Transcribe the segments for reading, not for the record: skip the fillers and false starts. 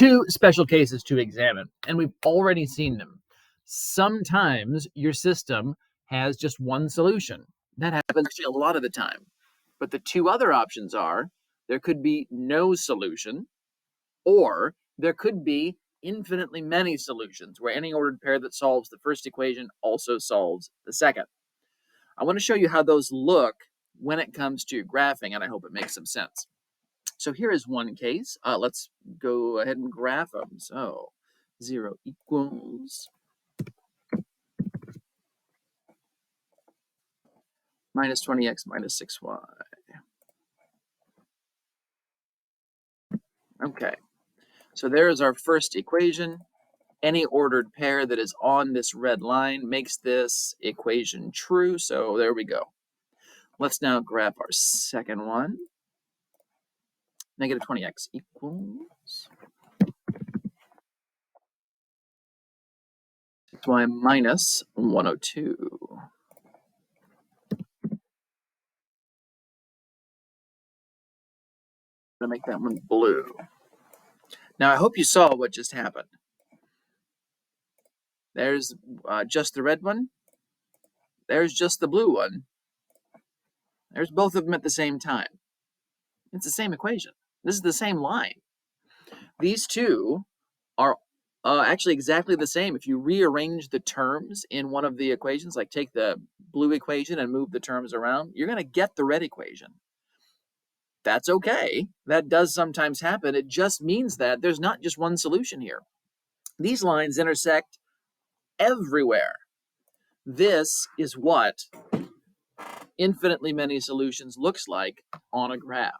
two special cases to examine, and we've already seen them. Sometimes your system has just one solution. That happens actually a lot of the time. But the two other options are there could be no solution, or there could be infinitely many solutions where any ordered pair that solves the first equation also solves the second. I want to show you how those look when it comes to graphing, and I hope it makes some sense. So here is one case. Let's go ahead and graph them. So 0 equals minus 20x minus 6y. Okay, so there is our first equation. Any ordered pair that is on this red line makes this equation true, so there we go. Let's now graph our second one. Negative 20x equals y minus 102. I'm going to make that one blue. Now, I hope you saw what just happened. There's just the red one. There's just the blue one. There's both of them at the same time. It's the same equation. This is the same line. These two are actually exactly the same. If you rearrange the terms in one of the equations, like take the blue equation and move the terms around, you're going to get the red equation. That's okay. That does sometimes happen. It just means that there's not just one solution here. These lines intersect everywhere. This is what infinitely many solutions looks like on a graph.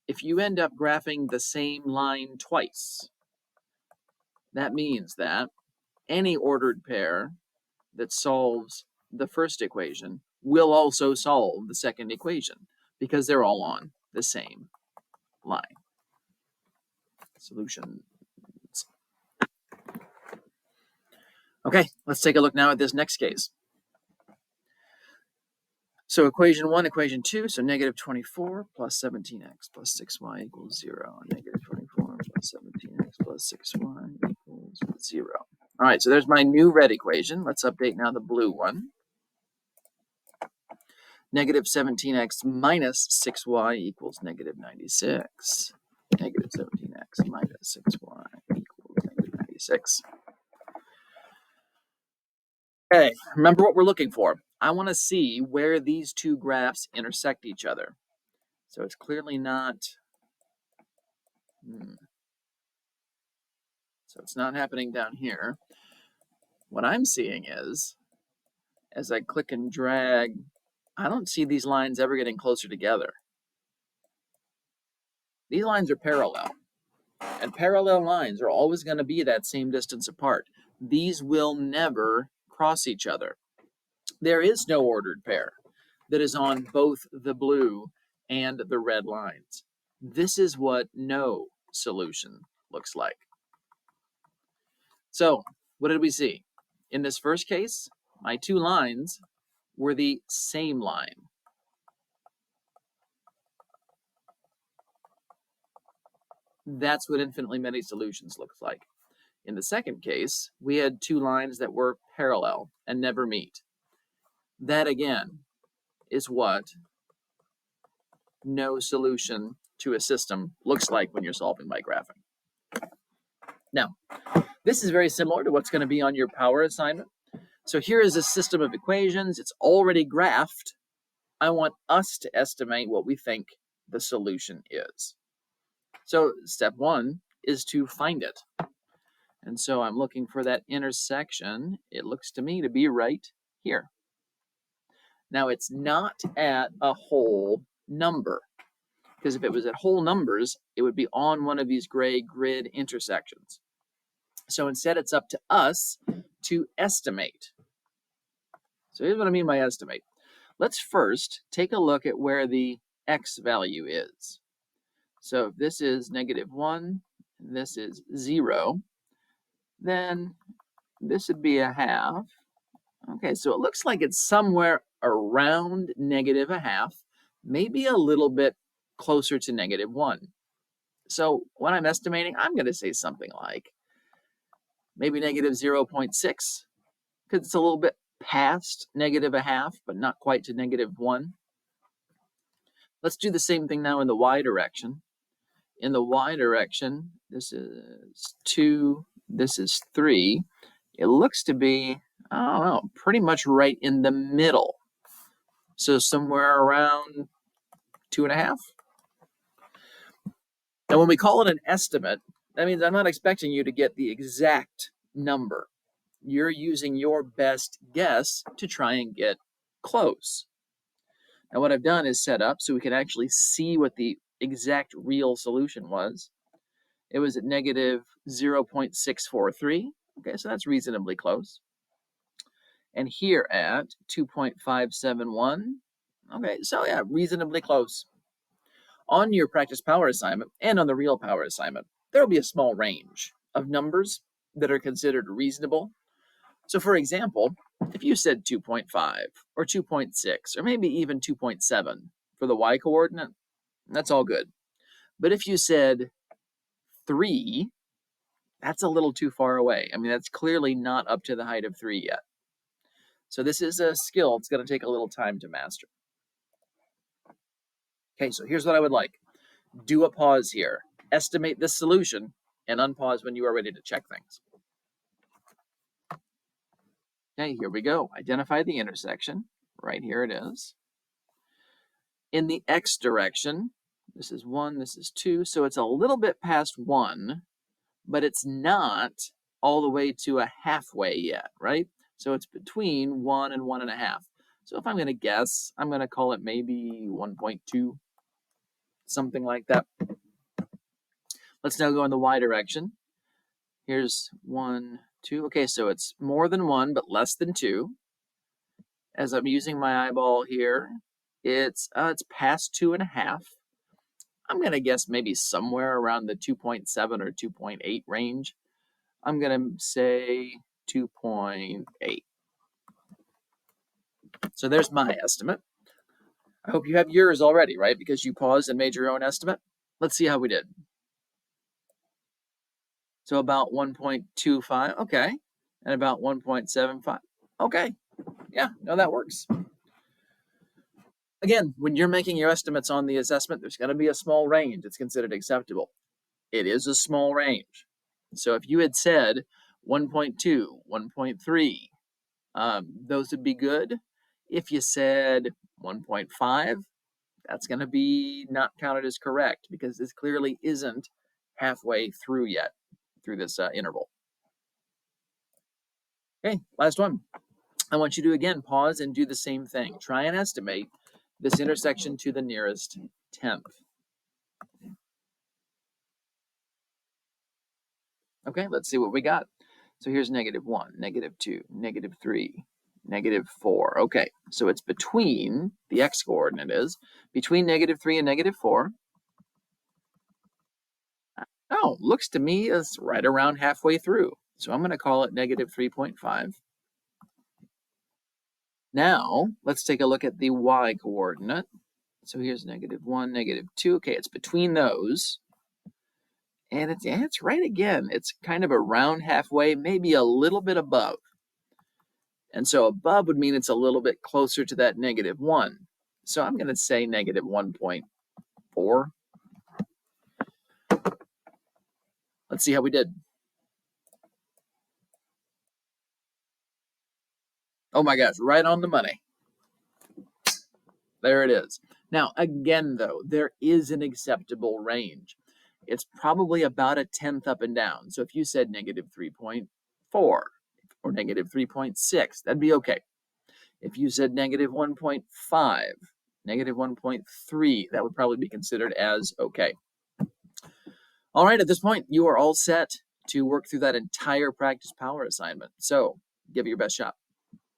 If you end up graphing the same line twice, that means that any ordered pair that solves the first equation will also solve the second equation because they're all on the same line. Solutions. Okay, let's take a look now at this next case. So equation 1, equation 2, so negative 24 plus 17x plus 6y equals 0. Negative 24 plus 17x plus 6y equals 0. All right, so there's my new red equation. Let's update now the blue one. Negative 17x minus 6y equals negative 96. Negative 17x minus 6y equals negative 96. Okay, remember what we're looking for. I want to see where these two graphs intersect each other. So it's clearly not, so it's not happening down here. What I'm seeing is, as I click and drag, I don't see these lines ever getting closer together. These lines are parallel, and parallel lines are always going to be that same distance apart. These will never cross each other. There is no ordered pair that is on both the blue and the red lines. This is what no solution looks like. So, what did we see? In this first case, my two lines were the same line. That's what infinitely many solutions looks like. In the second case, we had two lines that were parallel and never meet. That again is what no solution to a system looks like when you're solving by graphing. Now, this is very similar to what's going to be on your power assignment. So here is a system of equations. It's already graphed. I want us to estimate what we think the solution is. So step one is to find it. And so I'm looking for that intersection. It looks to me to be right here. Now it's not at a whole number, because if it was at whole numbers, it would be on one of these gray grid intersections. So instead, it's up to us to estimate. So here's what I mean by estimate. Let's first take a look at where the x value is. So if this is -1, and this is 0, then this would be a half. Okay, so it looks like it's somewhere around -1/2, maybe a little bit closer to -1. So when I'm estimating, I'm going to say something like maybe negative 0.6, because it's a little bit past negative a half, but not quite to negative 1. Let's do the same thing now in the y direction. In the y direction, this is 2, this is 3. It looks to be, I don't know, pretty much right in the middle. So somewhere around 2.5. And when we call it an estimate, that means I'm not expecting you to get the exact number. You're using your best guess to try and get close. Now what I've done is set up so we can actually see what the exact real solution was. It was at negative 0.643. Okay, so that's reasonably close. And here at 2.571. Okay, so yeah, reasonably close. On your practice power assignment and on the real power assignment, there will be a small range of numbers that are considered reasonable. So for example, if you said 2.5 or 2.6 or maybe even 2.7 for the y coordinate, that's all good. But if you said 3, that's a little too far away. I mean, that's clearly not up to the height of 3 yet. So this is a skill it's going to take a little time to master. Okay, so here's what I would like. Do a pause here. Estimate this solution and unpause when you are ready to check things. Okay, here we go. Identify the intersection. Right here it is. In the x direction, this is 1, this is 2, so it's a little bit past 1, but it's not all the way to a halfway yet, right? So it's between 1 and 1.5. So if I'm going to guess, I'm going to call it maybe 1.2, something like that. Let's now go in the y direction. Here's 1, 2. Okay, so it's more than 1, but less than 2. As I'm using my eyeball here, it's past 2.5. I'm going to guess maybe somewhere around the 2.7 or 2.8 range. I'm going to say 2.8. So there's my estimate. I hope you have yours already, right? Because you paused and made your own estimate. Let's see how we did. So about 1.25, okay. And about 1.75, okay. Yeah, no, that works. Again, when you're making your estimates on the assessment, there's going to be a small range that's considered acceptable. It is a small range. So if you had said 1.2, 1.3, those would be good. If you said 1.5, that's going to be not counted as correct because this clearly isn't halfway through yet, through this interval. Okay, last one. I want you to again pause and do the same thing. Try and estimate this intersection to the nearest tenth. Okay, let's see what we got. So here's negative 1, negative 2, negative 3, negative 4. Okay, so it's between, the x coordinate is, between negative 3 and negative 4. Oh, looks to me as right around halfway through. So I'm going to call it negative 3.5. Now, let's take a look at the y coordinate. So here's negative 1, negative 2. Okay, it's between those. And it's right again. It's kind of around halfway, maybe a little bit above. And so above would mean it's a little bit closer to that negative 1. So I'm going to say negative 1.4. Let's see how we did. Oh my gosh, right on the money. There it is. Now, again, though, there is an acceptable range. It's probably about a tenth up and down. So if you said negative 3.4 or negative 3.6, that'd be okay. If you said negative 1.5, negative 1.3, that would probably be considered as okay. All right, at this point, you are all set to work through that entire practice power assignment. So give it your best shot.